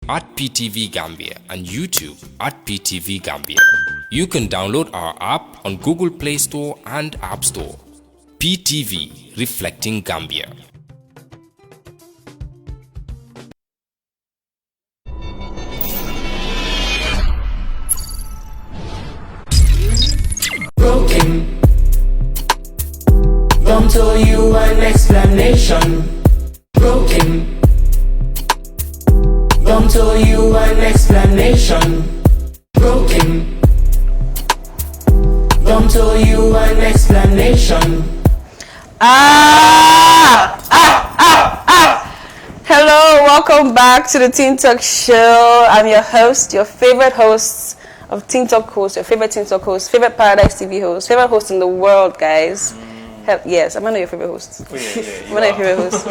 at PTV Gambia and YouTube at PTV Gambia. You can download our app on Google Play Store and App Store. PTV, reflecting Gambia. Broken. Come to you an explanation. Broken. Come to you an explanation. Broken. Come to you an explanation. Hello, welcome back to the TeenTok show. I'm your host, your favorite host of TeenTok host, your favorite TeenTok host, favorite Paradise TV host, favorite host in the world, guys. Yes, I'm not your favorite host. Oh, yeah, I'm not your favorite host.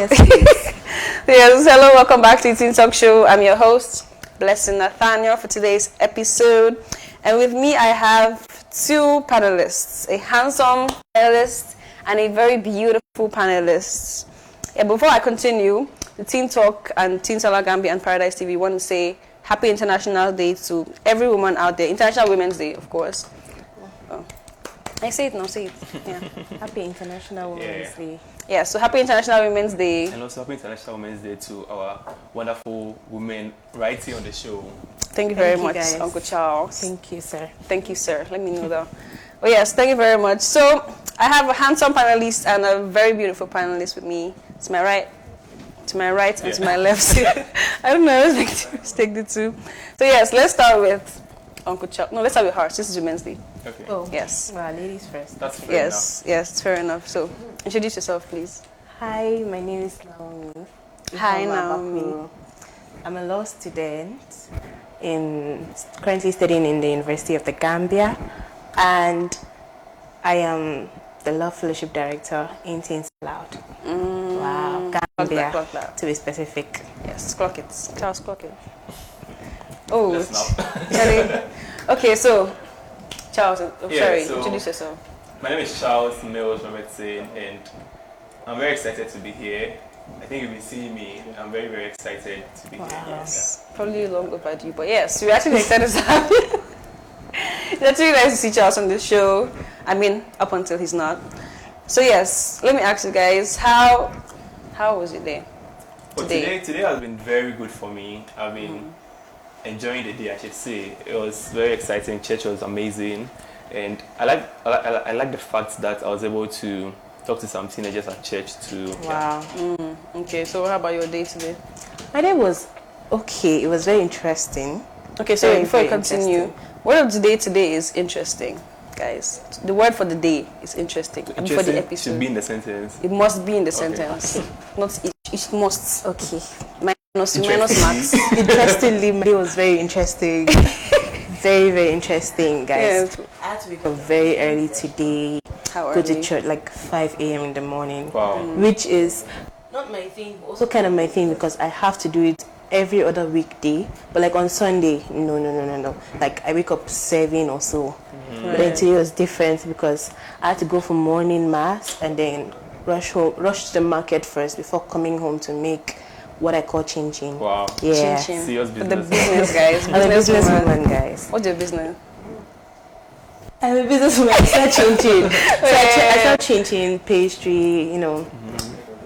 Yes, hello, welcome back to the TeenTok show. I'm your host, Blessing Nathaniel, for today's episode. And with me, I have two panelists, a handsome panelist and a very beautiful panelist. Yeah, before I continue, the TeenTok and TeenTok Gambia and Paradise TV want to say Happy International Day to every woman out there. International Women's Day, of course. Oh. I say it now, say it. Yeah. Happy International Women's Day. Yeah, so Happy International Women's Day. And also Happy International Women's Day to our wonderful women right here on the show. Thank you very you, much, guys. Uncle Charles. Thank you, sir. Thank you, sir. Let me know that. Oh, yes, thank you very much. So, I have a handsome panelist and a very beautiful panelist with me. To my right, and to my left. I don't know, let's take the two. So, yes, let's start with Uncle Charles. No, let's start with her. This is Women's Day. Okay. Oh, Yes. well, ladies first. That's fair Yes, it's fair enough. So, introduce yourself, please. Hi, my name is Naomi. Hi, Ifeoma Naomi. Bakulu. I'm a law student currently studying in the University of the Gambia, and I am the Law Fellowship Director in Aloud. Wow, Gambia, Clock that. to be specific. Yes, clock it. Charles, clock it. Oh, Let's not. Charlie. Okay, so, Charles, sorry, so introduce yourself. my name is Charles Mills Robertson, and I'm very excited to be here. I think you'll be seeing me. I'm very, very excited to be here. Yes, probably long overdue, but yes, we're actually excited to have you. It's actually nice to see Charles on the show. I mean, up until he's not. So yes, let me ask you guys, how was your day? But today has been very good for me. I've been enjoying the day, I should say. It was very exciting. Church was amazing, and I like the fact that I was able to talk to some teenagers at church too. Wow. Okay, so how about your day today? My day was okay. It was very interesting. Okay, so Very, before you very continue, word of the day today is interesting, guys. The word for the day is interesting. And for the Interesting episode, should be in the sentence. it must be in the Okay. sentence. Not it must. Okay. Minus Interesting. marks. Interestingly, my day was very interesting. Very, very interesting, guys. Yes. I had to wake up very early today, How go to early? church like 5 a.m. in the morning, Wow. which is not my thing, but also kind of my thing because I have to do it every other weekday. But like on Sunday, no. Like I wake up 7 or so. But then today was different because I had to go for morning mass and then rush to the market first before coming home to make what I call chin chin. Wow. Yeah. Chin chin. Serious For the business. business, guys. I'm a Businesswoman. businesswoman, guys. What's your business? I'm a businesswoman. I start changing. I start changing pastry,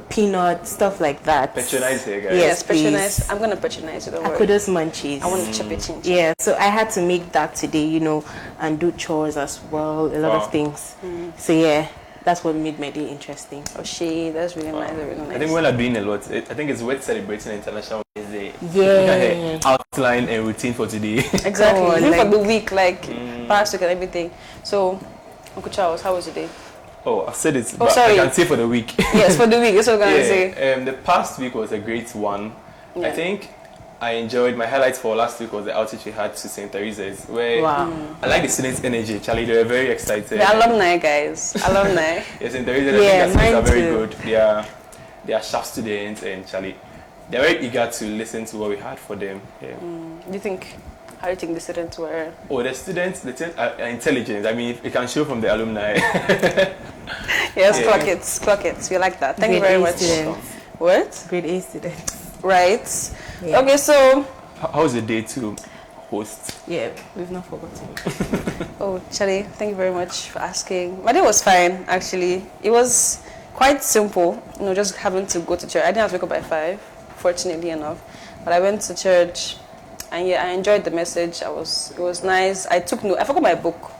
peanut stuff like that. Patronize here, guys. Yes, patronize. please. I'm gonna patronize you. Don't worry. Akudos munchies. I want to chop your chin chin. Yeah, so I had to make that today, and do chores as well, a lot Wow. of things. So yeah, that's what made my day interesting. Oh, shit, that's really nice. Really nice. I think when I'm doing a lot, I think it's worth celebrating International Women's Day. Yeah. Outline and routine for today. Exactly. Oh, Even for like- the week, like past week and everything. So, Uncle Charles, how was your day? Oh, I've said it, Oh, but sorry. I can say for the week. Yes, for the week. That's what I'm gonna say. The past week was a great one. Yeah. I think I enjoyed my highlights for last week was the outreach we had to St. Teresa's, where Wow. I like the students' energy. Charlie, they were very excited. The alumni, guys. Alumni. Yes, St. Teresa's, Yeah, I think their students mine are very too. good. They are sharp students, and Charlie, they're very eager to listen to what we had for them. Yeah. Do you think? How do you think the students were? Oh, the students are intelligent. I mean, it can show from the alumni. Yes, Yeah. clock it. We like that. Thank you Grade very A much. students. What? Grade A students. Right. Yeah. Okay, so how's the day to host? Yeah, we've not forgotten. Oh, Charlie, thank you very much for asking. My day was fine, actually. It was quite simple, just having to go to church. I didn't have to wake up by 5, fortunately enough. But I went to church, and yeah, I enjoyed the message. It was nice. I took note. I forgot my book,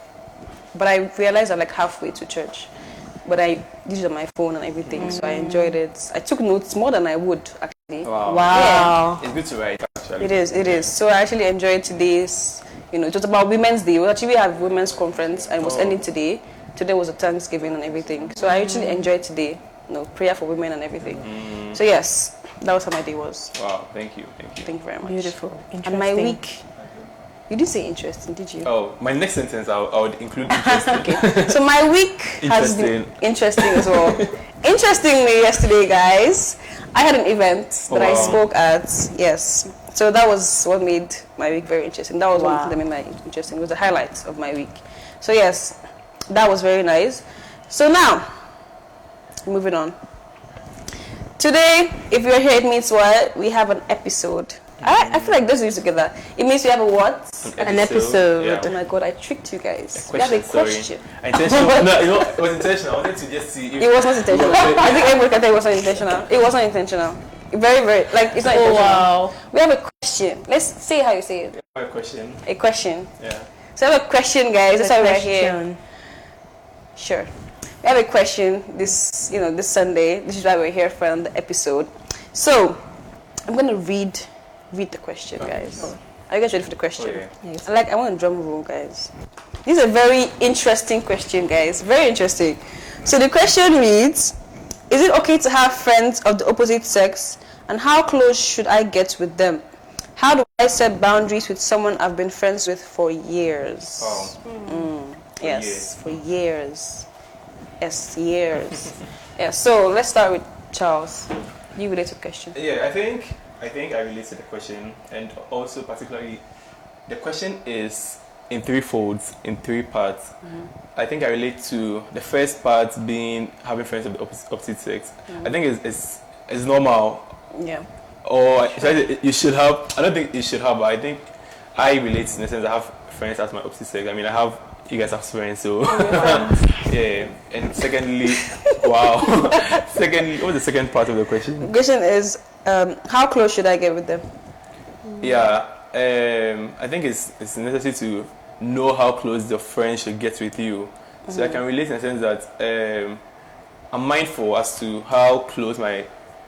but I realized I'm like halfway to church. But I did it on my phone and everything, so I enjoyed it. I took notes more than I would, actually. Wow. Wow. It's good to write, actually. It is. So I actually enjoyed today's, it was about Women's Day. We have Women's Conference, and it was ending today. Today was a Thanksgiving and everything. So I actually enjoyed today, prayer for women and everything. So yes, that was how my day was. Wow, thank you. Thank you very much. Beautiful. And my week, you didn't say interesting, did you? Oh, my next sentence I would include interesting. Okay, so my week has been interesting as well. Interestingly, yesterday, guys, I had an event that I spoke at. Yes, so that was what made my week very interesting. That was one that made my interesting. It was the highlight of my week. So yes, that was very nice. So now, moving on. Today, if you're here, it means what? We have an episode. I feel like those are together. It means we have a what? An episode. Yeah. Oh my god, I tricked you guys. We have a question. Intentional. No, it was intentional. I wanted to just see if It was not intentional. I think everybody can tell it was not intentional. It was not intentional. Very, very, it's not intentional. Wow. We have a question. Let's say how you say it. a question. A question. Yeah. So I have a question, guys. That's why we're here. Sure. We have a question this Sunday. This is why we're here for the episode. So, I'm going to read the question, guys. Are you guys ready for the question? Okay. Yes. I want a drum roll, guys. This is a very interesting question, guys. Very interesting. So the question reads, is it okay to have friends of the opposite sex? And how close should I get with them? How do I set boundaries with someone I've been friends with for years? Wow. Yes, for years. Yes, years. Yeah, so let's start with Charles. You relate to the question. Yeah, I think I relate to the question, and also particularly, the question is in three folds, in three parts. I think I relate to the first part being having friends of the opposite sex. I think it's normal, Yeah. or you should have. I don't think you should have, but I think I relate in the sense I have friends as my opposite sex. I mean, I have you guys as friends, so yeah. And secondly, wow. Secondly, what's the second part of the question? The question is, how close should I get with them? Yeah, I think it's necessary to know how close the friend should get with you. So I can relate in the sense that I'm mindful as to how close my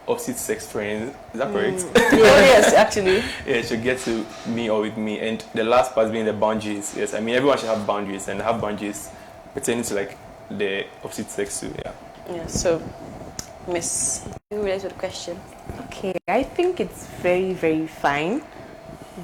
opposite sex friends, is that correct? Yes, actually. Yeah, should get to me or with me. And the last part being the boundaries. Yes, I mean everyone should have boundaries, and have boundaries pertaining to like the opposite sex too. Yeah. Yeah. So, Miss, you relate to the question? Okay, I think it's very, very fine.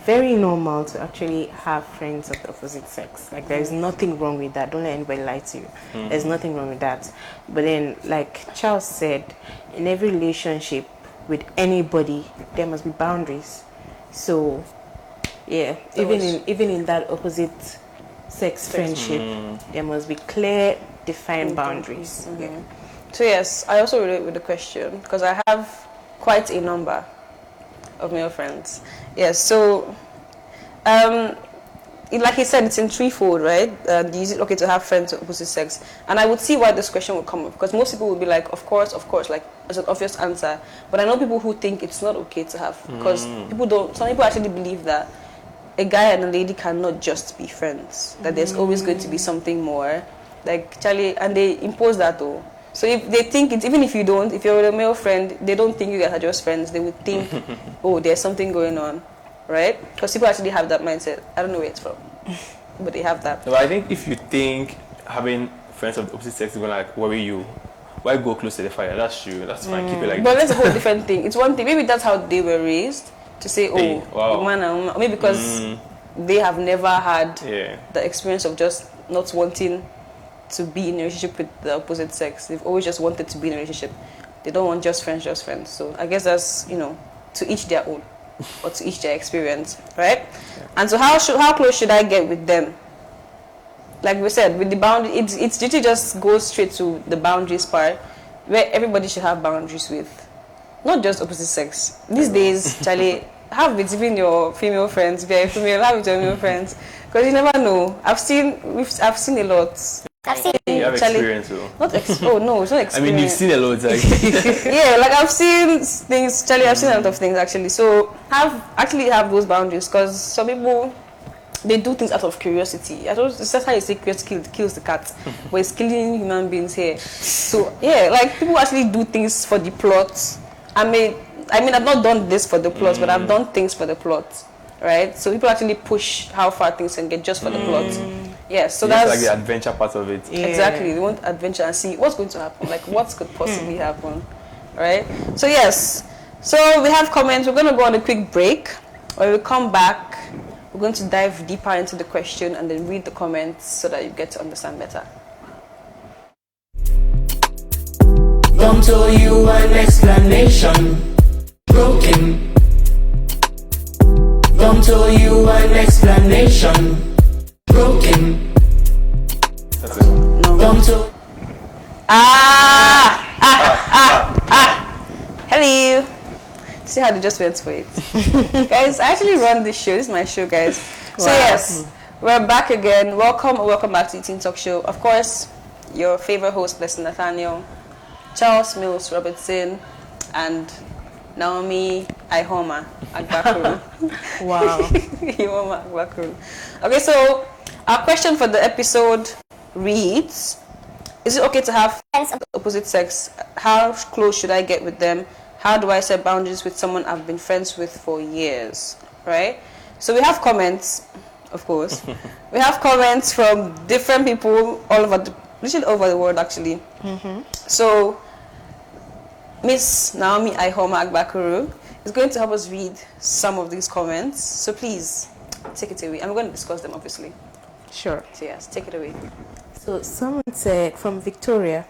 Very normal to actually have friends of the opposite sex. Like, there's nothing wrong with that. Don't let anybody lie to you. There's nothing wrong with that. But then, like Charles said, in every relationship with anybody, there must be boundaries. So, yeah, even in that opposite sex friendship, there must be clear, defined boundaries. Yeah. So yes, I also relate with the question because I have quite a number of male friends. Yes, so like he said, it's in threefold, right? Is it okay to have friends of opposite sex? And I would see why this question would come up because most people would be like, of course, like it's an obvious answer. But I know people who think it's not okay to have because some people actually believe that a guy and a lady cannot just be friends. That there's always going to be something more. Like Charlie, and they impose that though. So if they think it's, even if you don't, if you're a male friend, they don't think you guys are just friends. They would think, oh, there's something going on, right? Because people actually have that mindset. I don't know where it's from, but they have that. But I think if you think having friends of the opposite sex is going to like worry you, why go close to the fire? That's true. That's fine. Keep it like But that. that's a whole different thing. It's one thing. Maybe that's how they were raised to say, oh, wow. man and woman. Maybe because they have never had Yeah. the experience of just not wanting to be in a relationship with the opposite sex. They've always just wanted to be in a relationship. They don't want just friends. So I guess that's, to each their own or to each their experience, right? Yeah. And so how close should I get with them? Like we said, with the boundary, it's literally just goes straight to the boundaries part where everybody should have boundaries with. Not just opposite sex. These days, Charlie, have it between your female friends. If you're a female, have it with your male friends, because you never know. I've seen a lot. You have Charlie, experience, though. not oh no, it's not I experience. mean, you've seen a lot, like. Yeah, like I've seen things, Charlie. I've seen a lot of things actually. So have those boundaries, because some people, they do things out of curiosity. I don't. That's how you say curiosity kills the cat, but it's killing human beings here. So yeah, like people actually do things for the plot. I mean, I've not done this for the plot, but I've done things for the plot, right? So people actually push how far things can get just for the plot. Yeah, so that's like the adventure part of it. Yeah. exactly. They want adventure and see what's going to happen, like what could possibly happen, right? So yes, so we have comments. We're going to go on a quick break. When we come back, we're going to dive deeper into the question and then read the comments so that you get to understand better. Don't tell you an explanation. Broken. Don't tell you an explanation. Broken. That's it. Don't tell. Hello. See how they just went for it. Guys, I actually run this show. This is my show, guys. So yes, we're back again. Welcome back to the TeenTok show. Of course, your favorite host, Blessing Nathaniel, Charles Mills Robertson, and Naomi Ihoma Agbakuru. Wow. Ihoma Agbakuru. Okay, so our question for the episode reads: is it okay to have friends of the opposite sex? How close should I get with them? How do I set boundaries with someone I've been friends with for years? Right? So we have comments, of course. We have comments from different people literally over the world, actually. So Miss Naomi Ihoma Agbakuru is going to help us read some of these comments. So please take it away. I'm going to discuss them, obviously. Sure. So yes, take it away. So someone said, from Victoria,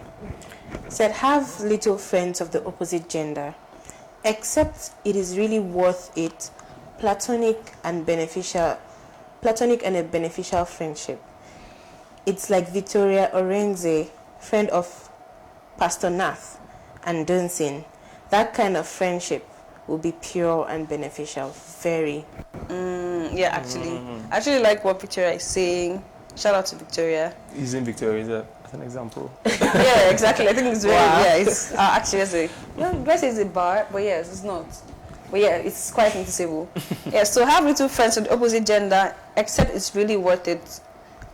said, have little friends of the opposite gender, except it is really worth it, platonic and a beneficial friendship. It's like Victoria Orenze, friend of Pastor Nath and Dunsin. That kind of friendship will be pure and beneficial. Very. Yeah, actually. I actually like what Victoria is saying. Shout out to Victoria. Using Victoria as an example. Yeah, exactly. I think it's very, it's actually, let's say it's a bar, but yes, it's not. But yeah, it's quite noticeable. Yeah, so have little friends of the opposite gender, except it's really worth it.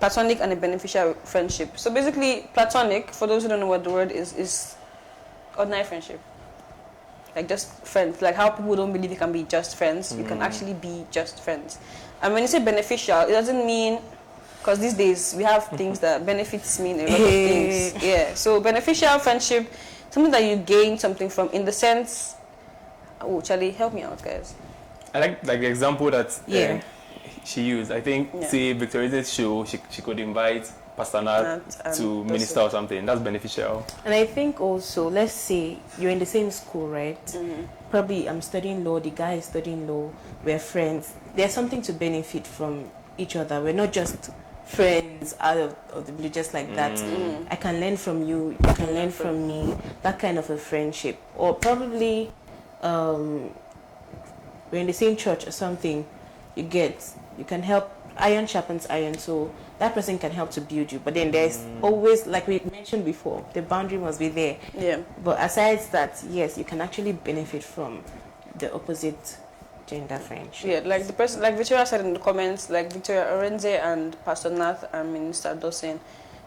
Platonic and a beneficial friendship. So basically, platonic, for those who don't know what the word is ordinary friendship. Like just friends. Like how people don't believe you can be just friends. You can actually be just friends. And when you say beneficial, it doesn't mean, because these days we have things that benefits mean a lot of things. Yeah. So beneficial friendship, something that you gain something from, in the sense. Oh, Charlie, help me out, guys. I like the example that she used. I think, say, Victoria's show, she could invite Pastor Nat to minister or something. That's beneficial. And I think also, let's say you're in the same school, right? Probably I'm studying law, the guy is studying law, we're friends. There's something to benefit from each other. We're not just friends out of the blue, just like that. I can learn from you, you can learn from me. That kind of a friendship. Or probably we're in the same church or something. You can help. Iron sharpens iron, so that person can help to build you. But then there's always, like we mentioned before, the boundary must be there. Yeah. But aside that, yes, you can actually benefit from the opposite gender friendship. Yeah, like the person, like Victoria said in the comments, like Victoria Orenze and Pastor Nath and Minister Dosen.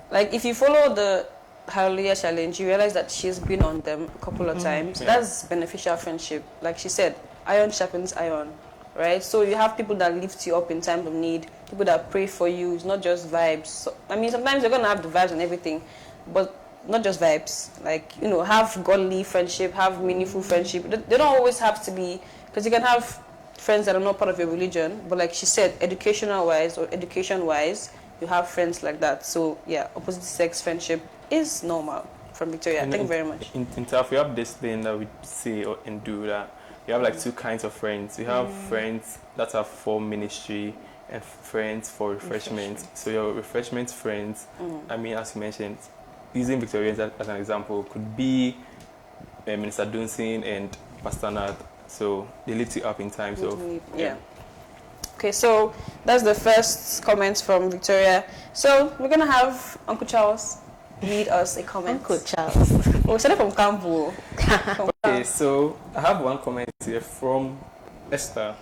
Like if you follow the Hallelujah Challenge, you realize that she's been on them a couple of times. That's beneficial friendship. Like she said, iron sharpens iron. Right, so you have people that lift you up in time of need, people that pray for you. It's not just vibes. So, I mean, sometimes you're gonna have the vibes and everything, but not just vibes. Like, you know, have godly friendship, have meaningful friendship. They don't always have to be, because you can have friends that are not part of your religion, but like she said, educational wise or education wise, you have friends like that. So yeah, opposite sex friendship is normal. From Victoria, thank you very much. In TAF, we have this thing that we say and do that. You have like two kinds of friends. You have friends that are for ministry and friends for refreshment. So your refreshment friends, I mean, as you mentioned, using Victorians as an example, could be Minister Dunsin and Pastor Nat. so they lift you up in times of Yeah. Okay, so that's the first comment from Victoria. So we're gonna have Uncle Charles read us a comment. Uncle Charles. Oh, we started from Campo. Okay, so I have one comment here from Esther.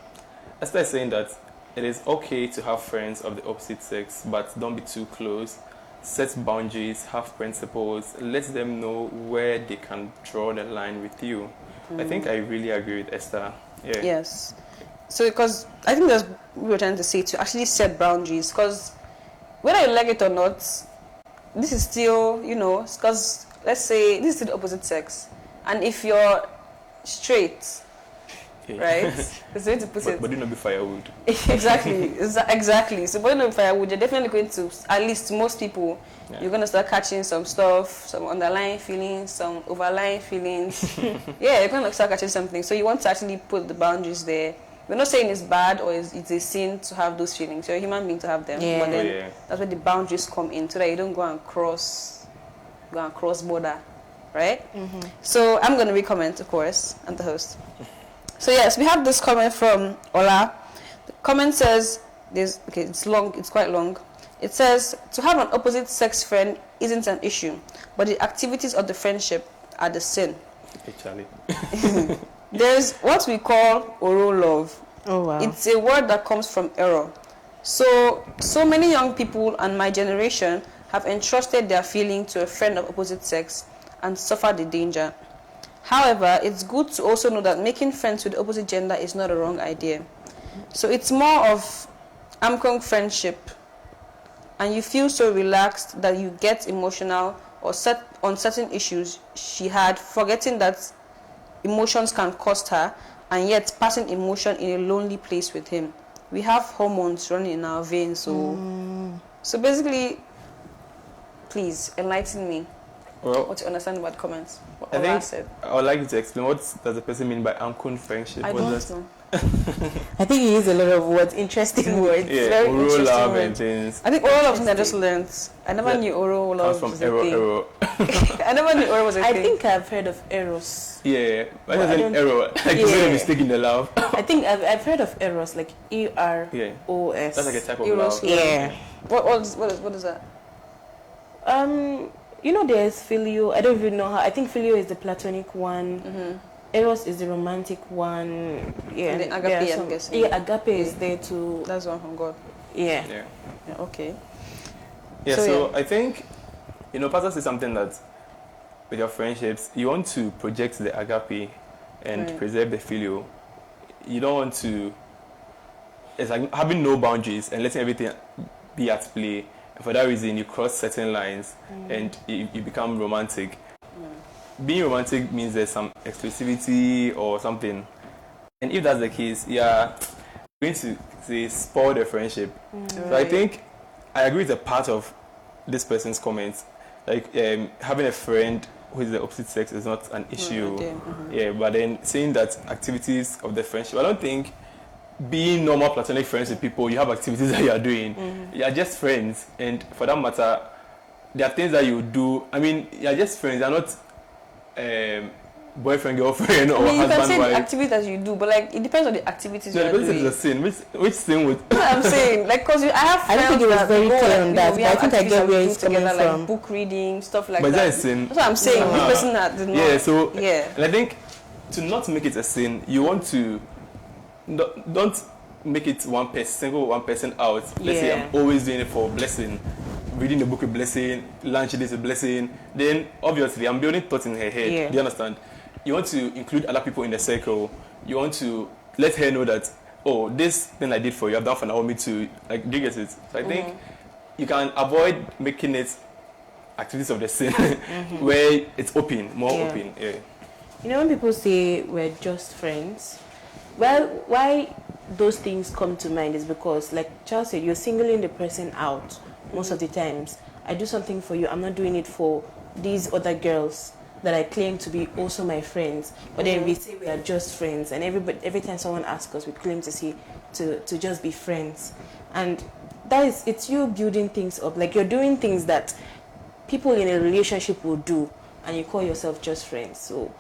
Esther is saying that it is okay to have friends of the opposite sex, but don't be too close. Set boundaries, have principles, let them know where they can draw the line with you. I think I really agree with Esther. Yeah. Yes. So because I think that's what we were trying to say, to actually set boundaries, because whether you like it or not, this is still, because let's say this is still the opposite sex, and if you're straight, Yeah. right? There's a way to put it. But do not be firewood. Exactly. So, but if firewood, you're definitely going to, at least most people, you're going to start catching some stuff, some underlying feelings, some overlying feelings. Yeah, you're going to start catching something. So you want to actually put the boundaries there. We're not saying it's bad or it's a sin to have those feelings. You're a human being to have them. Yeah. But then that's where the boundaries come in, so that you don't go and cross border, right? So I'm going to read comment, of course. I'm the host. So yes, we have this comment from Ola. The comment says, it's long, it's quite long. It says, to have an opposite sex friend isn't an issue, but the activities of the friendship are the sin. Hey, Charlie. There's what we call oral love. Oh wow. It's a word that comes from error. So many young people and my generation have entrusted their feeling to a friend of opposite sex and suffer the danger. However, it's good to also know that making friends with the opposite gender is not a wrong idea. So it's more of Amkong friendship, and you feel so relaxed that you get emotional or set on certain issues she had, forgetting that emotions can cost her, and yet passing emotion in a lonely place with him. We have hormones running in our veins, so basically, please enlighten me. Well, What you understand about comments? What I Ola think said. I would like you to explain what does the person mean by Amkun friendship. I What don't does- know. I think he used a lot of words, interesting words. Yeah, very oral interesting love word. and things. I think oral love is something I just learned. I never That knew oral love Comes from was a error, thing. error. I never knew oral was a I thing. think I've heard of Eros. Yeah, but Well, I it's don't- an error. Like you made Yeah. a mistake in the love. I think I've heard of Eros, like E-R-O-S. That's like a type of Eros, love. Yeah. What is that? There's Filio. I don't even know how. I think Filio is the platonic one. Eros is the romantic one. Yeah. And then there agape, are I'm guessing. Yeah, agape is there too. That's one from God. Yeah. Yeah. Yeah, okay. Yeah, So, so I think, Pastor says something that with your friendships, you want to project the agape and Right. preserve the filial. You don't want to, it's like having no boundaries and letting everything be at play. And for that reason, you cross certain lines and you become romantic. Being romantic means there's some exclusivity or something. And if that's the case, you're going to say spoil the friendship. So I think I agree with a part of this person's comments. Like having a friend who is the opposite sex is not an issue. Yeah, but then saying that activities of the friendship, I don't think being normal platonic friends with people, you have activities that you are doing. You are just friends, and for that matter, there are things that you do. I mean, you are just friends. You are not boyfriend, girlfriend, or I mean, you can husband, say the wife. activities that you do, but like it depends on the activities No, you are the person doing. is a sin. Which sin would? That's what I'm saying, like, cause I have I don't think it was friends very that go, clear like, on you that, know, we but I have think I activities get that we where do he's coming together, from. like book reading, stuff like But is that. that a sin? That's what I'm saying. This person that did not. Yeah, so yeah. and I think to not make it a sin, you want to don't make it single one person out. Let's say Yeah. I'm always doing it for blessing, reading the book a blessing, lunch it is a blessing. Then obviously I'm building thoughts in her head. Yeah. Do you understand? You want to include other people in the circle. You want to let her know that, oh, this thing I did for you, I've done for Naomi too. Like, do you get it? So I think you can avoid making it activities of the sin where it's open, more Yeah. open. Yeah. When people say we're just friends, well, why those things come to mind is because, like Charles said, you're singling the person out most of the times. I do something for you, I'm not doing it for these other girls that I claim to be also my friends. But then we say we are just friends, and every time someone asks us, we claim to say to just be friends. And it's you building things up. Like, you're doing things that people in a relationship will do, and you call yourself just friends. So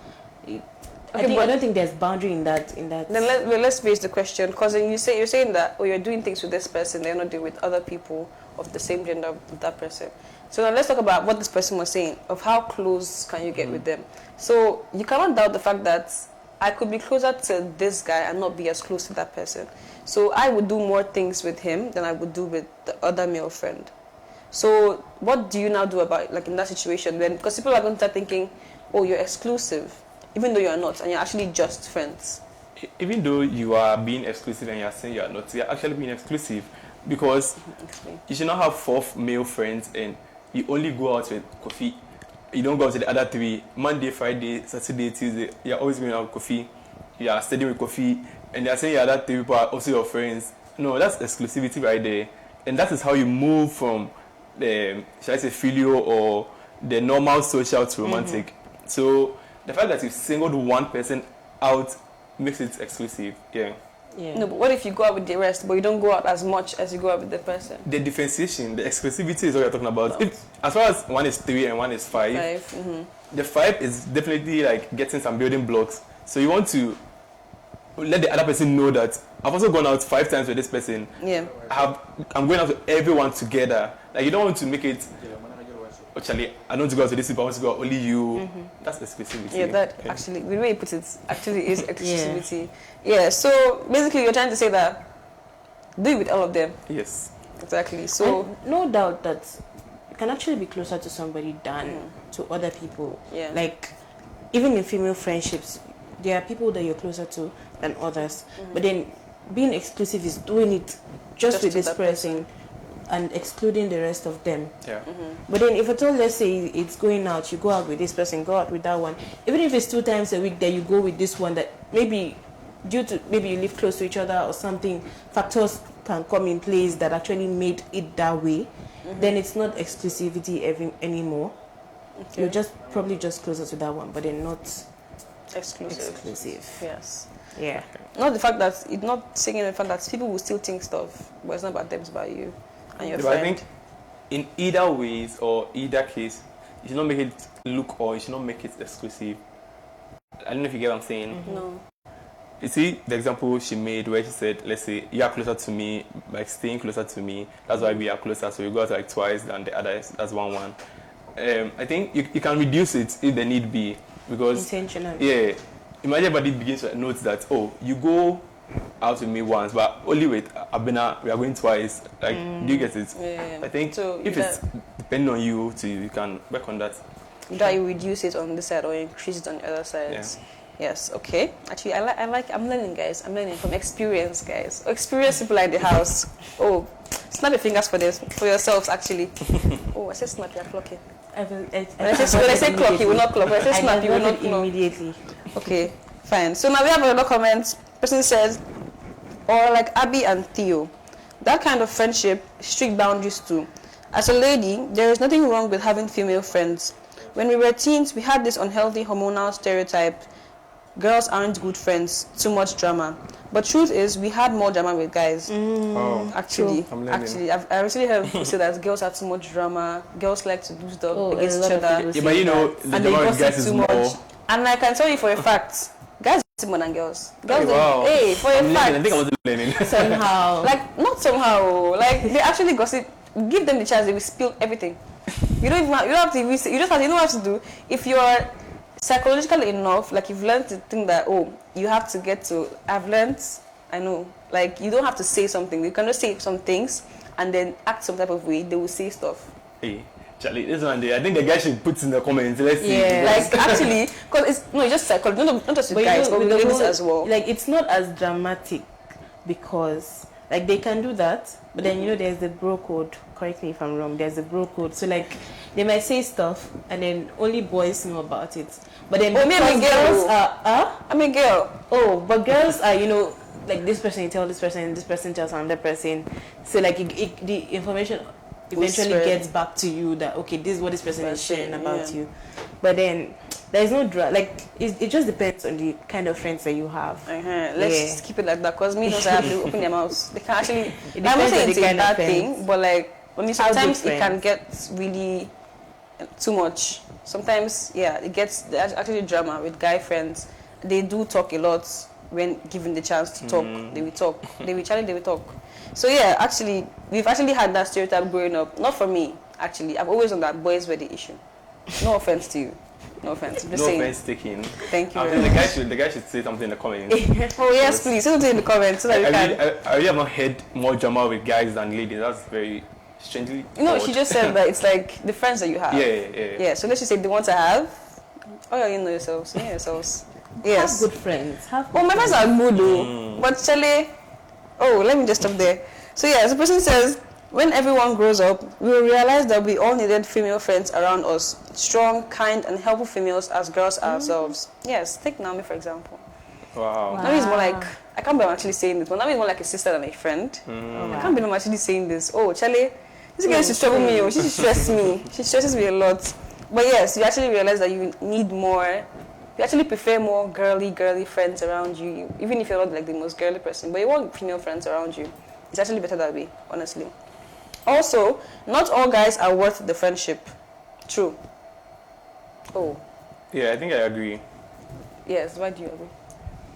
I don't think there's boundary in that. Then let's face the question, because you're saying that you're doing things with this person, they're not doing with other people of the same gender with that person. So now let's talk about what this person was saying of how close can you get with them. So you cannot doubt the fact that I could be closer to this guy and not be as close to that person. So I would do more things with him than I would do with the other male friend. So what do you now do about like in that situation then? Because people are going to start thinking, oh, you're exclusive, even though you're not, and you're actually just friends. Even though you are being exclusive and you're saying you're not, you're actually being exclusive, because you should not have 4 male friends and you only go out with coffee. You don't go out with the other 3. Monday, Friday, Saturday, Tuesday, you're always going out with coffee. You are studying with coffee, and you're saying your other 3 people are also your friends. No, that's exclusivity right there. And that is how you move from the, shall I say, filial or the normal social to romantic. So the fact that you singled one person out makes it exclusive. Yeah. No, but what if you go out with the rest, but you don't go out as much as you go out with the person? The differentiation, the exclusivity is what you're talking about. As far as one is 3 and one is 5, the 5 is definitely like getting some building blocks. So you want to let the other person know that I've also gone out 5 times with this person. Yeah. I'm going out with everyone together. Like you don't want to make it. Actually, I don't want to go out with this people. I want to go out only you. That's exclusivity. Yeah, that actually, the way you put it, actually is exclusivity. Yeah. So basically, you're trying to say that do it with all of them. Yes. Exactly. So and no doubt that you can actually be closer to somebody than to other people. Yeah. Like even in female friendships, there are people that you're closer to than others. But then being exclusive is doing it just with this person and excluding the rest of them. Yeah. But then if at all, let's say it's going out, you go out with this person, go out with that one. Even if it's 2 times a week that you go with this one, that maybe due to maybe you live close to each other or something, factors can come in place that actually made it that way, then it's not exclusivity anymore. Okay. You're just probably just closer to that one, but then not exclusive. Yes. Yeah. Not the fact that it's not saying the fact that people will still think stuff, but it's not about them, it's about you and your friend. I think in either ways or either case, you should not make it look or you should not make it exclusive. I don't know if you get what I'm saying. No. You see the example she made where she said, let's say you are closer to me, like staying closer to me, that's why we are closer, so you go out like twice than the others, that's one. I think you can reduce it if the need be, because intentionally. Yeah, imagine everybody begins to note that, oh, you go out with me once, but only with Abena we are going twice. Like, do you get it? Yeah. I think So if it's depending on you, you can work on that. That you reduce it on this side or increase it on the other side. Yeah. Yes. Okay. Actually, I like. I'm learning, guys. I'm learning from experience, guys. Experienced people like the house. Oh, snap your fingers for this for yourselves. Actually. Oh, I said snap. You're clocking. When I say clock, you will not clock. When I say snap, you will not clock. Immediately. Okay. Fine. So now we have another comment. Person says, or like Abby and Theo, that kind of friendship, strict boundaries too. As a lady, there is nothing wrong with having female friends. When we were teens, we had this unhealthy hormonal stereotype. Girls aren't good friends, too much drama. But truth is, we had more drama with guys. Oh, actually, I recently heard people say that girls have too much drama. Girls like to do stuff against each other. Yeah, but you know, the drama with guys is more. And I can tell you for a fact, guys are more than girls. Girls, wow. hey, for a fact. I think I was learning. Somehow. Like, not somehow. Like, they actually gossip. Give them the chance, they will spill everything. You don't have to, you don't have to do. If you're psychologically enough, like you've learned to think that, oh, you have to get to, I've learned, I know, like you don't have to say something. You can just say some things and then act some type of way. They will say stuff. Hey, Charlie, this one day, I think the guy should put in the comments. Let's see. Like actually, because it's just psychology, not just with guys, but with ladies as well. Like it's not as dramatic because like they can do that, but then you know there's the bro code. Correct me if I'm wrong. There's the bro code. So like they might say stuff and then only boys know about it. But then girls are I'm a girl. Oh, but girls are, you know, like this person you tell this person, this person tells another person. So like the information eventually gets back to you that okay, this is what this person is sharing about you. But then there's no it just depends on the kind of friends that you have. Let's just keep it like that, because me don't have to open their mouths. They can actually. I'm not saying it's a kind bad thing, but like sometimes it can get really too much. Sometimes it gets actually drama with guy friends. they do talk a lot when given the chance to talk. They will talk. They will talk. So yeah, actually, we've actually had that stereotype growing up. Not for me, actually. I've always known that boys were the issue. No offense to you. No offense. I'm just No saying. offense taken. Thank you. I very think much. the guy should say something in the comments. Oh yes, please. Say something in the comments so that we can. I really have not heard more drama with guys than ladies. That's very strangely. No, odd. she just said that it's like the friends that you have. Yeah. So let's just say the ones I have. Oh yeah, you know yourselves. You know yourselves. Yes. Have good friends. Oh, my friends are good though. But Chale, oh, let me just stop there. So yeah, the person says, when everyone grows up, we will realize that we all needed female friends around us. Strong, kind, and helpful females as girls ourselves. Yes, take Naomi for example. Wow. Naomi is more like, I can't believe I'm actually saying this, but Naomi is more like a sister than a friend. I can't believe I'm actually saying this. Oh, Chale, this girl used to trouble me. She stresses me. She stresses me a lot. But yes, you actually realize that you need more. You actually prefer more girly friends around you, even if you're not like the most girly person. But you want female friends around you. It's actually better that way, honestly. Also, not all guys are worth the friendship. True. Oh. Yeah, I think I agree. Yes, why do you agree?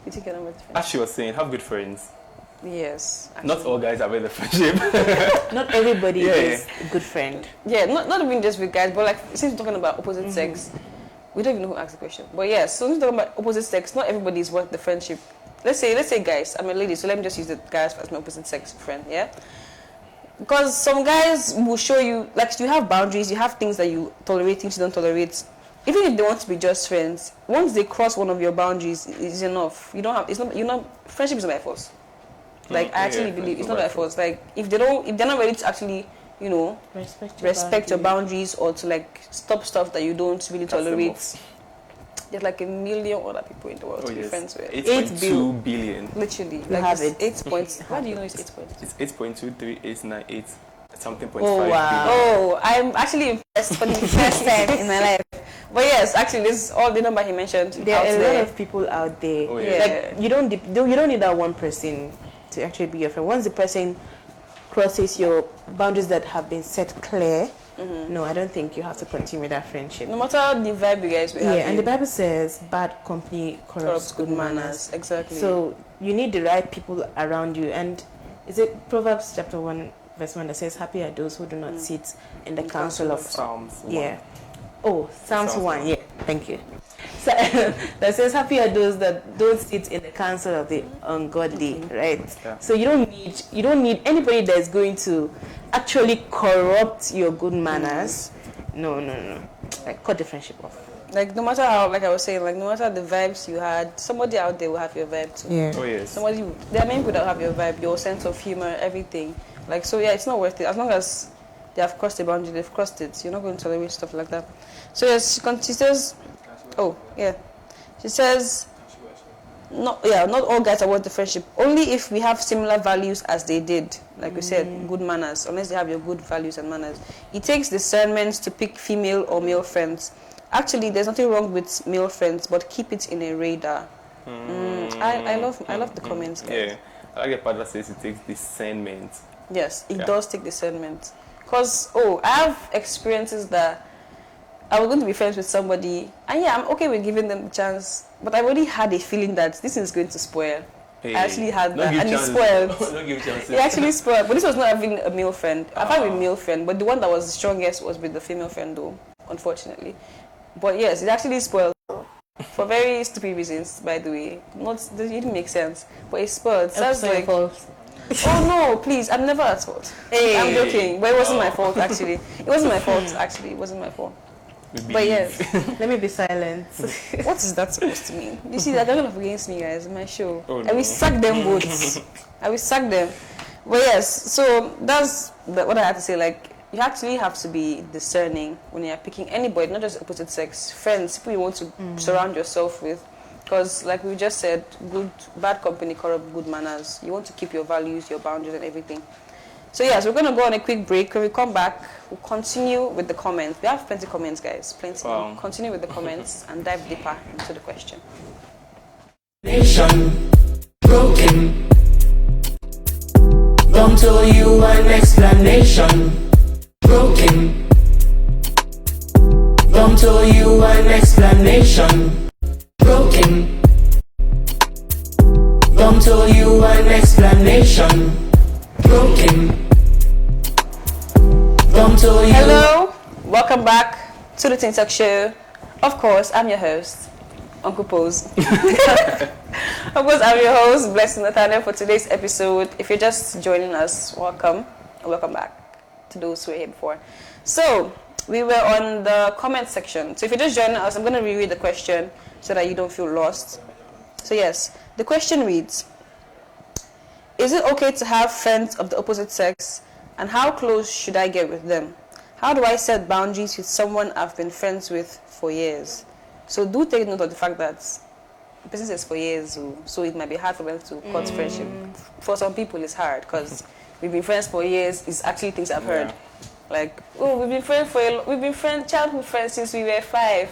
You think you're not worth the friendship? As she was saying, have good friends. Yes. Not all guys are worth the friendship. Not everybody Yeah. is a good friend. Yeah, not even just with guys, but like since we're talking about opposite sex, we don't even know who asked the question. But yes, so since we're talking about opposite sex, not everybody is worth the friendship. Let's say guys, I'm a lady, so let me just use the guys as my opposite sex friend, yeah? Because some guys will show you, like you have boundaries, you have things that you tolerate, things you don't tolerate. Even if they want to be just friends, once they cross one of your boundaries, it's enough. You don't have, friendship is not by force. Like I actually believe it's not by force. Like if they're not ready to actually, respect your boundaries or to like stop stuff that you don't really tolerate. There's like 1 million other people in the world to be friends with. 8.2 billion. Literally. You have it. 8 points. Why do you know it's 8 points? It's 8.23898 something point Oh, 5 wow. Oh, I'm actually impressed for the first time in my life. But yes, actually, this is all the number he mentioned. There are a lot of people out there. Oh, yeah. Like you don't need that one person to actually be your friend. Once the person crosses your boundaries that have been set clear, no, I don't think you have to continue with that friendship. No matter the vibe you guys will have. Yeah, and the Bible says bad company corrupts good manners. Exactly. So you need the right people around you. And is it Proverbs chapter 1 verse 1 that says, happy are those who do not sit in the council of... Psalms 1. Yeah. Oh, Psalms 1. Yeah, thank you. So, that says, happy are those that don't sit in the council of the ungodly, right? Yeah. So you don't need anybody that is going to actually corrupt your good manners. No. Like, cut the friendship off. Like, no matter how, like I was saying, like, no matter the vibes you had, somebody out there will have your vibe too. Yeah. Oh, yes. There are many people that have your vibe, your sense of humor, everything. Like, so yeah, it's not worth it. As long as they have crossed the boundary, they've crossed it. You're not going to tolerate stuff like that. So yes, she says, oh, yeah. She says, not all guys are worth the friendship. Only if we have similar values as they did. Like we said, good manners. Unless they have your good values and manners. It takes discernment to pick female or male friends. Actually, there's nothing wrong with male friends, but keep it in a radar. I love the comments, guys. Yeah, I like the part that says it takes discernment. Yes, it does take discernment. Because, I have experiences that I was going to be friends with somebody, and yeah, I'm okay with giving them a chance, but I already had a feeling that this is going to spoil. Hey, I actually had don't that, give and it chances. spoiled. Don't give chances. It actually spoiled, but this was not having a male friend. I've had a male friend, but the one that was the strongest was with the female friend, though, unfortunately. But yes, it actually spoiled. For very stupid reasons, by the way. It didn't make sense, but it spoiled. So I was like, oh no, please, I'm never at fault. Hey. I'm joking, but it wasn't my fault actually. It wasn't my fault actually. It wasn't my fault. But yes, Let me be silent. what is that supposed to mean? You see, they're going up against me, guys, in my show. Oh, I will sack them both. I will sack them. But yes, so that's what I had to say. Like, you actually have to be discerning when you're picking anybody, not just opposite sex, friends, people you want to surround yourself with. Because, like we just said, bad company corrupt good manners. You want to keep your values, your boundaries, and everything. So yes, we're going to go on a quick break. When we come back, we'll continue with the comments. We have plenty of comments, guys. Plenty. Wow. Continue with the comments and dive deeper into the question. Nation broken. Don't owe you an explanation. Broken. Don't owe you an explanation. Broken. owe you an explanation. Broken. Don't owe you. Hello, welcome back to the TeenTok show. Of course, I'm your host, Uncle Pose. Of course, I'm your host, Blessing Nathaniel, for today's episode. If you're just joining us, welcome, and welcome back to those who were here before. So, we were on the comment section. So if you're just joining us, I'm going to reread the question so that you don't feel lost. So yes, the question reads, is it okay to have friends of the opposite sex, and how close should I get with them? How do I set boundaries with someone I've been friends with for years? So do take note of the fact that the person says for years, so it might be hard for them to cut friendship. For some people, it's hard because we've been friends for years. It's actually things I've heard. Like, oh, we've been childhood friends since we were 5.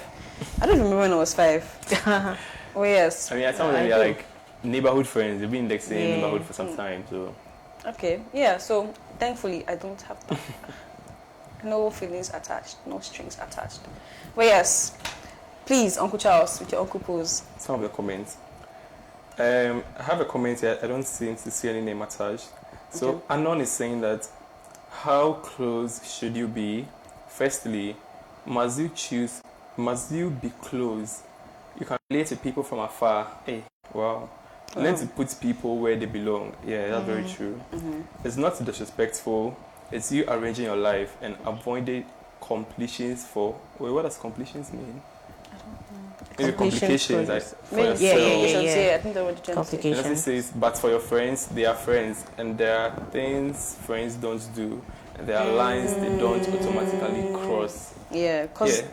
I don't remember when I was 5. Oh yes. I mean, at times we are like neighborhood friends. We've been in the same neighborhood for some time, so. Okay, yeah. So thankfully, I don't have that. No feelings attached, no strings attached. But yes, please, Uncle Charles, with your Uncle Pose. Some of the comments. I have a comment here. I don't seem to see any name attached. So Okay. Anon is saying that, how close should you be? Firstly, must you be close? You can relate to people from afar. Hey, wow. Learn to put people where they belong. Yeah, that's very true. It's not disrespectful. It's you arranging your life and avoiding completions for... Wait, what does completions mean? Maybe complications like, for yourself. Yeah, I think that was the Complications. It doesn't say, but for your friends, they are friends, and there are things friends don't do, and there are lines they don't automatically cross. Yeah, because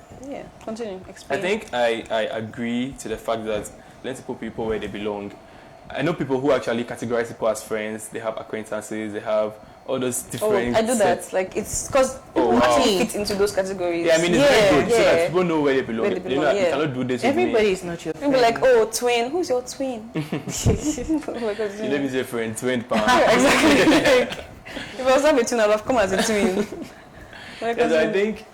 continue. I Explain. think I agree to the fact that let's put people where they belong. I know people who actually categorize people as friends. They have acquaintances. They have all those different. I do that. sets. Like it's because people actually fit into those categories. Yeah, I mean it's very good so that people know where they belong. Where they belong, You cannot do this. Everybody with is not your You'll friend. be like, oh, twin. Who's your twin? me. You let me say friend, twin, Exactly. Like, if I was not a twin, I'd have come as a twin. Yes, I think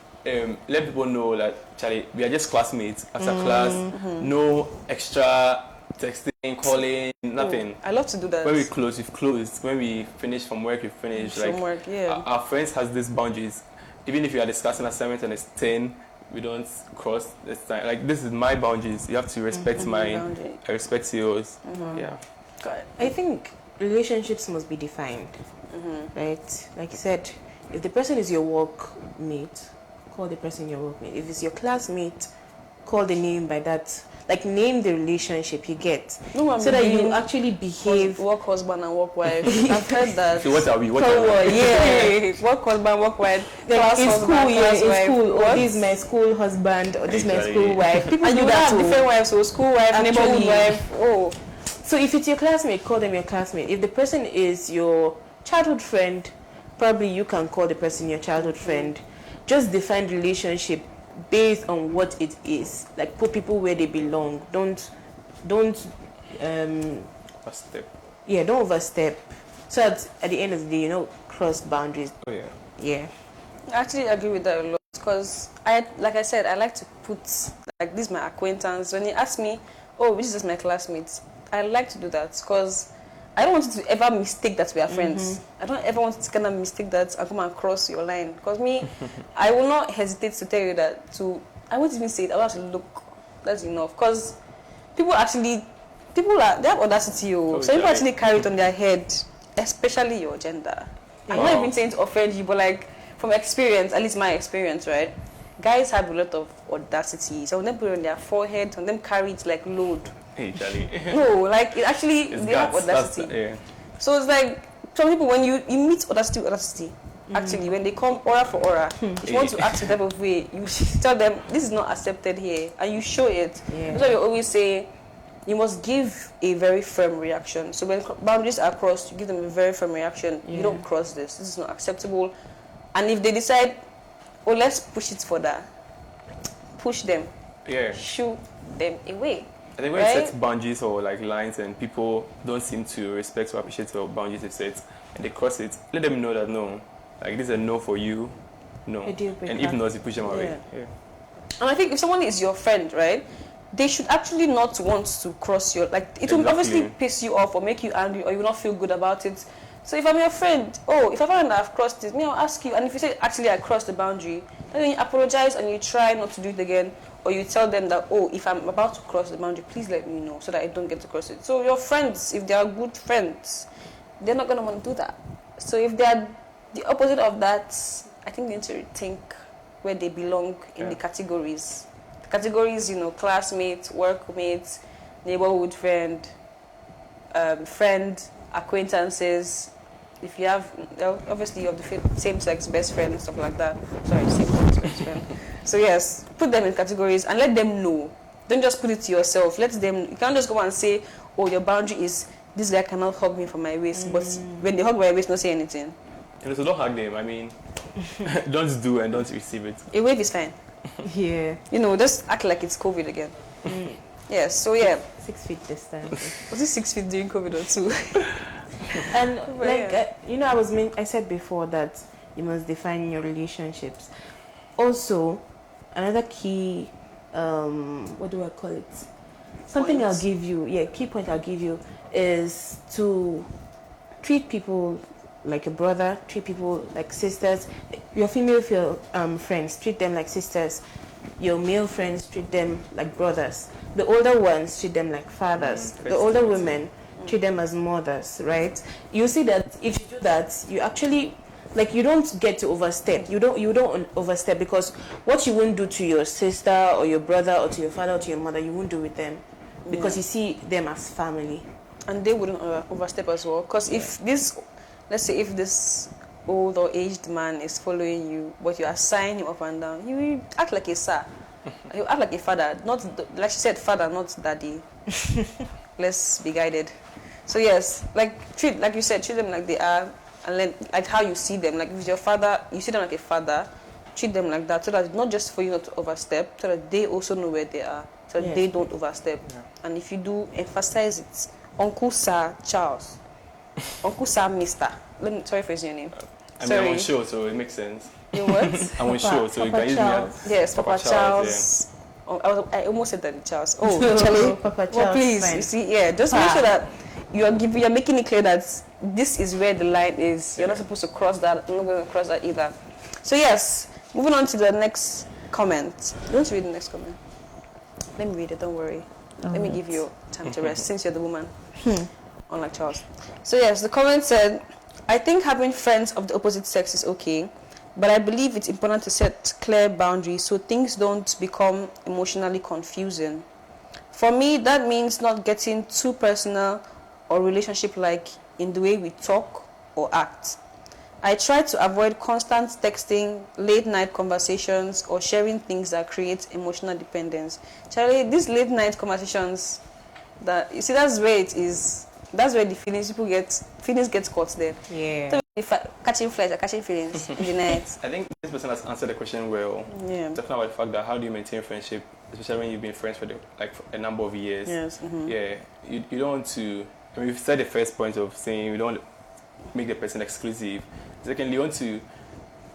let people know that Charlie, we are just classmates after class. No extra texting, calling, nothing. I love to do that. When we close, we've closed. When we finish from work, we finish. Like From work, yeah. our friends has these boundaries. Even if you are discussing assignment and it's 10, we don't cross this time. Like this is my boundaries. You have to respect mine. Boundary. I respect yours. Yeah. Got it. I think relationships must be defined, right? Like you said, if the person is your workmate, call the person your workmate. If it's your classmate, call the name by that. Like name the relationship you get, No, so that you actually behave. Work husband and work wife. I've heard that. So what are we? What are we? Yeah, work husband, work wife. Like Class in husband, school, class in wife. school, What? or this is my school husband, or this is my Exactly. school wife. People And do you will that have too. different wives, so school wife, neighborhood Actually. wife. Oh, So if it's your classmate, call them your classmate. If the person is your childhood friend, probably you can call the person your childhood friend. Just define the relationship based on what it is. Like put people where they belong. Don't First step. don't overstep. So that at the end of the day, cross boundaries. Oh yeah. Yeah. I actually agree with that a lot because like I said, I like to put like this my acquaintance. When you ask me, oh, which is just my classmates, I like to do that because I don't want you to ever mistake that we are friends. I don't ever want you to kind of mistake that and come and cross your line. Because me, I will not hesitate to tell you that. I won't even say it. I will have to look. That's enough. Because they have audacity. So people actually carry it on their head, especially your gender. I'm not even saying to offend you, but like from experience, at least my experience, right? Guys have a lot of audacity. Some of them put it on their forehead, some of them carry it like load. Hey, Charlie. No, like it actually It's they have guts. audacity. Yeah. So it's like some people when you meet audacity. Actually, when they come aura for aura, if you want to act some type of way, you tell them this is not accepted here, and you show it. Yeah. That's why we always say you must give a very firm reaction. So when boundaries are crossed, you give them a very firm reaction. You don't cross this. This is not acceptable. And if they decide, oh, let's push it further, push them, Yeah. shoo them away. I think when Right? you set boundaries or like lines and people don't seem to respect or appreciate the boundaries they've set and they cross it, let them know that no, like this is a no for you, no. A deal breaker. And if not, you push them away. Yeah. And I think if someone is your friend, right, they should actually not want to cross your, like, it will obviously piss you off or make you angry, or you will not feel good about it. So if I'm your friend, if I find that I've crossed it, I'll ask you. And if you say, actually, I crossed the boundary, then you apologize and you try not to do it again. Or you tell them that, if I'm about to cross the boundary, please let me know so that I don't get to cross it. So your friends, if they are good friends, they're not going to want to do that. So if they are the opposite of that, I think they need to think where they belong in the categories. The categories, classmates, workmates, neighborhood friend, friend, acquaintances. If you have, obviously you have the same-sex best friend and stuff like that. Sorry, same-sex best friend. So yes, put them in categories and let them know. Don't just put it to yourself. Let them. You can't just go and say, your boundary is this guy cannot hug me from my waist. But when they hug my waist, not say anything. And so don't hug them. I mean, don't do and don't receive it. A wave is fine. Yeah. Just act like it's COVID again. Yes. So yeah. 6 feet distance. Was it 6 feet during COVID or 2? And I said before that you must define your relationships. Also, another key, what do I call it? Something Points. I'll give you, key point I'll give you is to treat people like a brother, treat people like sisters. Your female friends, treat them like sisters. Your male friends, treat them like brothers. The older ones, treat them like fathers. The older women, treat them as mothers, right? You see that if you do that, you actually, you don't get to overstep. You don't overstep, because what you won't do to your sister or your brother or to your father or to your mother, you won't do with them, because you see them as family. And they wouldn't overstep as well. Because let's say if this old or aged man is following you, but you assign him up and down, he will act like a sir. He'll act like a father, not like she said, father, not daddy. Let's be guided. So yes, treat them like they are, and then like how you see them. Like if it's your father, you see them like a father. Treat them like that, so that not just for you not to overstep, so that they also know where they are, so that they don't overstep. Yeah. And if you do, emphasize it. Uncle Sir Charles, Uncle Sir Mister. Sorry for using your name. I'm on show, so it makes sense. You what? I'm on show, so you can use me as yes, Papa Charles. Yeah. I almost said that, Charles. Charlie, Papa Charles. Well, please, fine. you see, just make sure that you're making it clear that this is where the line is. You're not supposed to cross that. I'm not going to cross that either. So yes, moving on to the next comment. Don't read the next comment. Let me read it. Don't worry. Let me give you time to rest since you're the woman, unlike Charles. So yes, the comment said, "I think having friends of the opposite sex is okay, but I believe it's important to set clear boundaries so things don't become emotionally confusing. For me, that means not getting too personal or relationship-like in the way we talk or act. I try to avoid constant texting, late-night conversations, or sharing things that create emotional dependence." Charlie, these late-night conversations, that's where it is. That's where the feelings get caught there. Yeah. So if catching flies or catching feelings in the night. I think this person has answered the question well. Yeah. Talking about the fact that how do you maintain friendship, especially when you've been friends for a number of years. Yes. Mm-hmm. Yeah. You don't want to. I mean, we've said the first point of saying you don't make the person exclusive. Secondly, you want to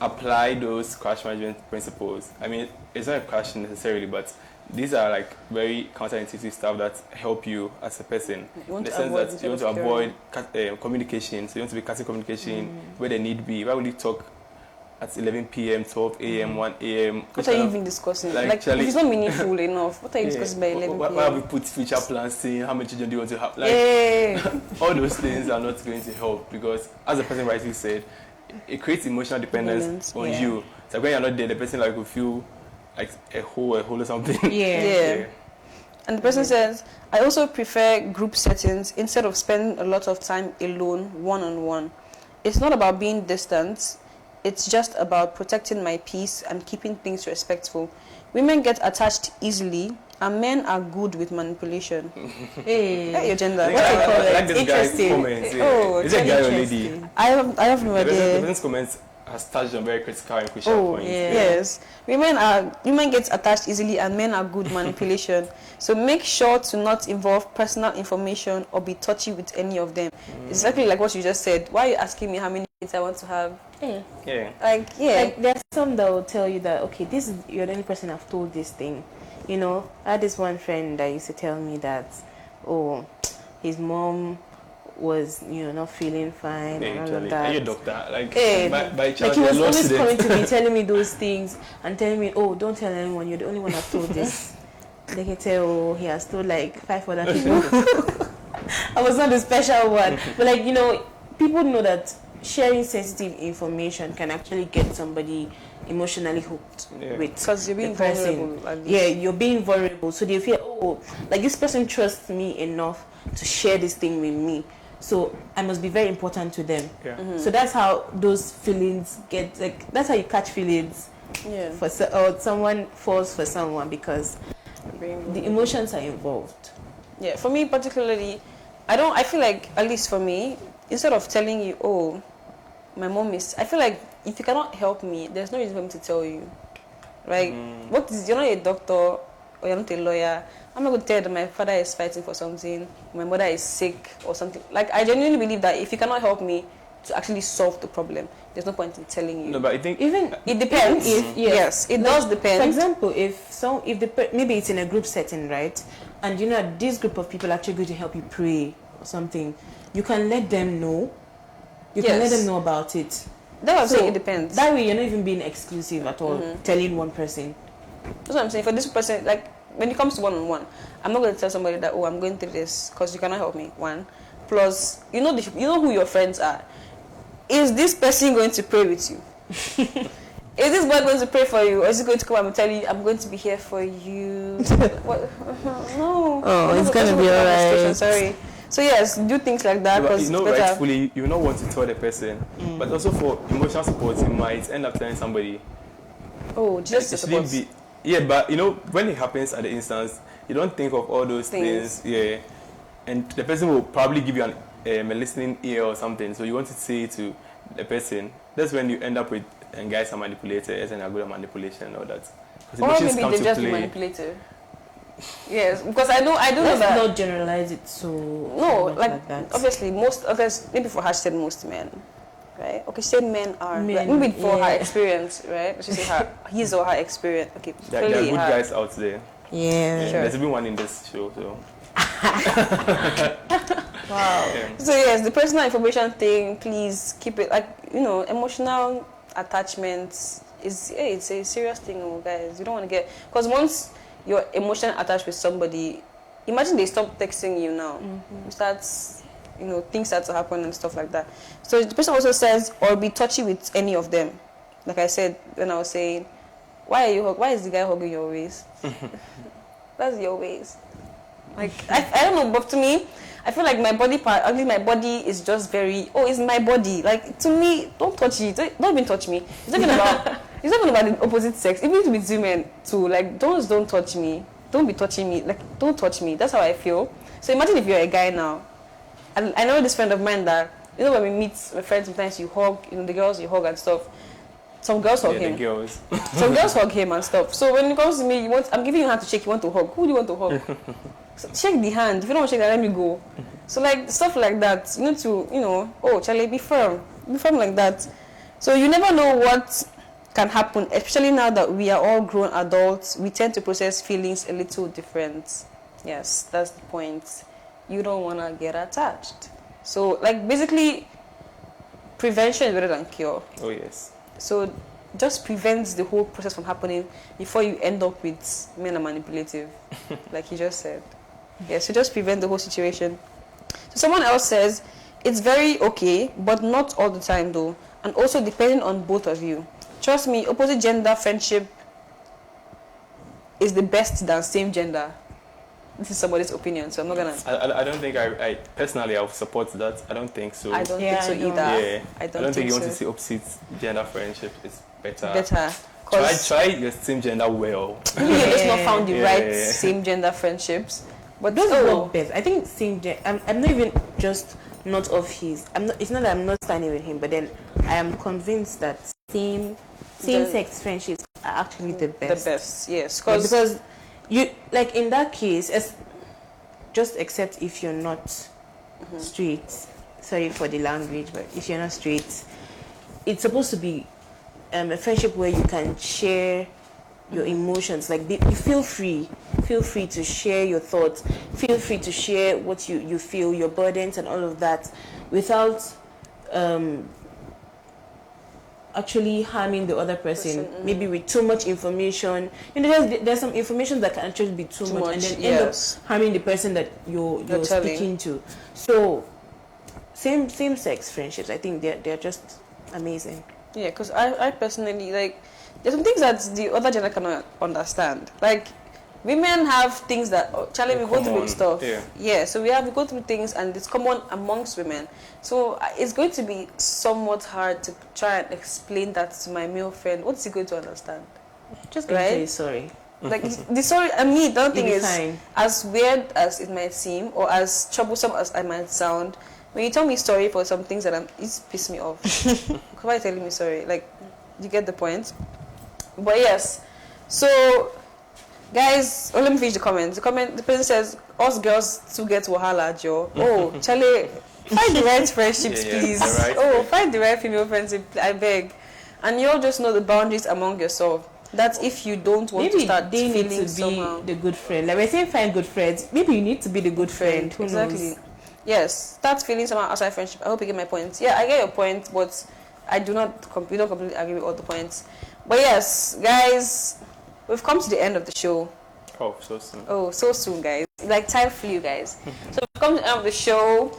apply those crash management principles. I mean, it's not a crash necessarily, but these are very counterintuitive stuff that help you as a person. In the sense that you want to avoid communication. So you want to be cutting communication where they need be. Why would you talk at 11 p.m., 12 a.m., 1 a.m.? What are you even discussing? If it's not meaningful enough, what are you discussing by 11 p.m.? Why have we put future plans saying how many children do you want to have? All those things are not going to help, because as the person rightly said, it creates emotional dependence on you. So when you're not there, the person will feel like a hole or something. Yeah. And the person says, "I also prefer group settings instead of spending a lot of time alone, one-on-one. It's not about being distant. It's just about protecting my peace and keeping things respectful. Women get attached easily, and men are good with manipulation." Hey, your gender. What do you call it? Like this guy's comments. Oh, is it a guy or lady? I have no idea. The person's comments has touched on very critical and crucial points. Yes. Women get attached easily, and men are good manipulation. So make sure to not involve personal information or be touchy with any of them. Exactly like what you just said. Why are you asking me how many kids I want to have? Like there's some that will tell you that, okay, you're the only person I've told this thing. You know, I had this one friend that used to tell me that, oh, his mom was, not feeling fine Hey, and all Charlie, of that. are you a doctor? Like, Hey, by like chance, he was you're always student. coming to me, telling me those things and telling me, oh, don't tell anyone, you're the only one I've told this. They can tell, oh, he has told like 5 other people. I was not the special one. But like, people know that sharing sensitive information can actually get somebody emotionally hooked with, because you're being the person. vulnerable. Like this. Yeah, you're being vulnerable. So they feel, oh, like this person trusts me enough to share this thing with me. So I must be very important to them. Yeah. So that's how those feelings get, like, that's how you catch feelings. Yeah. Or someone falls for someone because the emotions are involved. Yeah, for me particularly, I feel like, at least for me, instead of telling you, oh, my mom is, I feel like if you cannot help me, there's no reason for me to tell you. Like, you're not a doctor or you're not a lawyer. I'm not going to tell you that my father is fighting for something, my mother is sick or something. Like, I genuinely believe that if you cannot help me to actually solve the problem, there's no point in telling you. No, but I think It depends. Yes, it does depend. For example, maybe it's in a group setting, right? And this group of people are actually going to help you pray or something. You can let them know. You can let them know about it. That's what I'm saying, it depends. That way you're not even being exclusive at all, telling one person. That's what I'm saying. For this person, like, when it comes to one-on-one, I'm not going to tell somebody that, oh, I'm going through this because you cannot help me. One. Plus, you know who your friends are. Is this person going to pray with you? Is this boy going to pray for you? Or is he going to come and tell you, I'm going to be here for you? What? No. Oh, it's going to be alright. Sorry. So yes, do things like that because rightfully you not want to tell the person, but also for emotional support, you might end up telling somebody. Oh, just to support. But when it happens at the instance, you don't think of all those things. Yeah, and the person will probably give you a listening ear or something. So you want to say to the person. That's when you end up with guys are manipulators and are good at manipulation and all that. Or maybe they just be manipulative. Yes, because I do know that. Let's not generalize it so. No, like that. Obviously, maybe for said most men, right? Okay, said men are men, maybe for her experience, right? Let's just say his or her experience. Okay, there are good guys out there. Yeah, sure. There's even one in this show, so. Wow. Yeah. So yes, the personal information thing, please keep it emotional attachments it's a serious thing, guys. You don't want to get, because once you're emotionally attached with somebody, imagine they stop texting you now. Things start to happen and stuff like that. So the person also says, or be touchy with any of them. Like I said when I was saying, why is the guy hugging your waist? That's your waist. Like I don't know, but to me, I feel like my body part, at least my body is just very, it's my body. Like, to me, don't touch it. Don't even touch me. It's not even about the opposite sex. Even with women too, like, don't touch me. Don't be touching me. Like, don't touch me. That's how I feel. So imagine if you're a guy now. And I know this friend of mine that, when we meet my friends, sometimes you hug, the girls you hug and stuff. Some girls hug him. The girls. Some girls hug him and stuff. So when it comes to me, I'm giving you a hand to shake, you want to hug. Who do you want to hug? So shake the hand. If you don't want to shake the hand, let me go. So like stuff like that, you need to, Charlie, be firm like that. So you never know what can happen, especially now that we are all grown adults. We tend to process feelings a little different. Yes, that's the point. You don't want to get attached. So like basically, prevention is better than cure. Oh yes. So just prevents the whole process from happening before you end up with men are manipulative, like you just said. Yeah, so just prevent the whole situation. So someone else says, it's very okay, but not all the time though, and also depending on both of you. Trust me, opposite gender friendship is the best than same gender. This is somebody's opinion, so I'm not gonna. I don't think I personally I would support that. I don't think so. I don't think so either. Yeah. I don't think you want to see opposite gender friendship is better. Try the same gender well. Maybe you just not found the right same gender friendships. But those work best. I think same gender. I'm not even just not of his. It's not that I'm not standing with him, but then I am convinced that same sex friendships are actually the best. The best, yes. Because you, like in that case, just except if you're not straight. Sorry for the language, but if you're not straight, it's supposed to be a friendship where you can share your emotions. Like you feel free to share your thoughts, feel free to share what you feel, your burdens and all of that, without actually harming the other person. Maybe with too much information. There's some information that can actually be too much and then end up harming the person that you're speaking to. So same sex friendships, I think they're just amazing. Yeah, because I personally, like, there's some things that the other gender cannot understand. Like, women have things that, Charlie, we go through stuff. Yeah, so we go through things and it's common amongst women. So it's going to be somewhat hard to try and explain that to my male friend. What's he going to understand? Just going to say sorry. Like, the sorry, I mean, the thing is, fine. as weird as it might seem, or as troublesome as I might sound, when you tell me sorry for some things that it's pissed me off. Why are you telling me sorry? Like, you get the point? But yes, so guys, let me finish the comments. The person says, us girls too get wahala, Joe. Oh, Charlie, find the right friendships, please. Find the right female friendship, I beg. And you all just know the boundaries among yourself. That's if you don't want to start feeling somehow. The good friend. Like we're saying, find good friends. Maybe you need to be the good friend. Who knows? Yes, start feeling somehow outside friendship. I hope you get my point. Yeah, I get your point, but I do not completely agree with all the points. But yes, guys, we've come to the end of the show. Oh, so soon. Oh, so soon, guys. Like, time flew, guys. So we've come to the end of the show.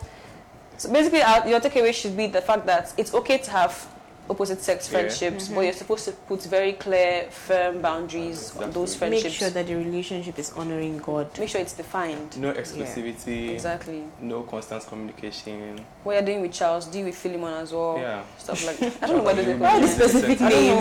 So basically, your takeaway should be the fact that it's okay to have opposite sex friendships, but you're supposed to put very clear, firm boundaries on those friendships. Make sure that the relationship is honoring God. Make sure it's defined. No exclusivity. Exactly. No constant communication. What you're doing with Charles, do with Philemon as well. Yeah. Stuff like that. I don't know whether they call specific names.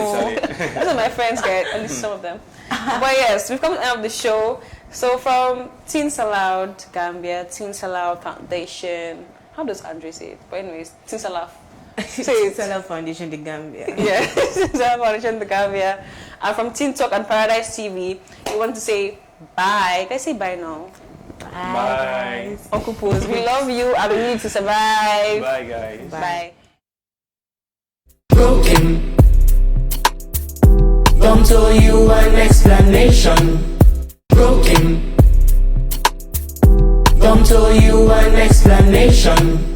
Those are my friends, guys. At least some of them. But yes, we've come to the end of the show. So from Teens Aloud Gambia, Teens Aloud Foundation. How does Andre say it? But anyways, Teens Aloud. Teens Aloud Foundation, the Gambia. Yeah, Teens Aloud Foundation, the Gambia. And from TeenTok and Paradise TV, we want to say bye. Can I say bye now? Bye. Guys. Oppposite, we love you and we need to survive. Bye, guys. Bye. Broken. Don't owe you an explanation. Broken. Don't owe you an explanation.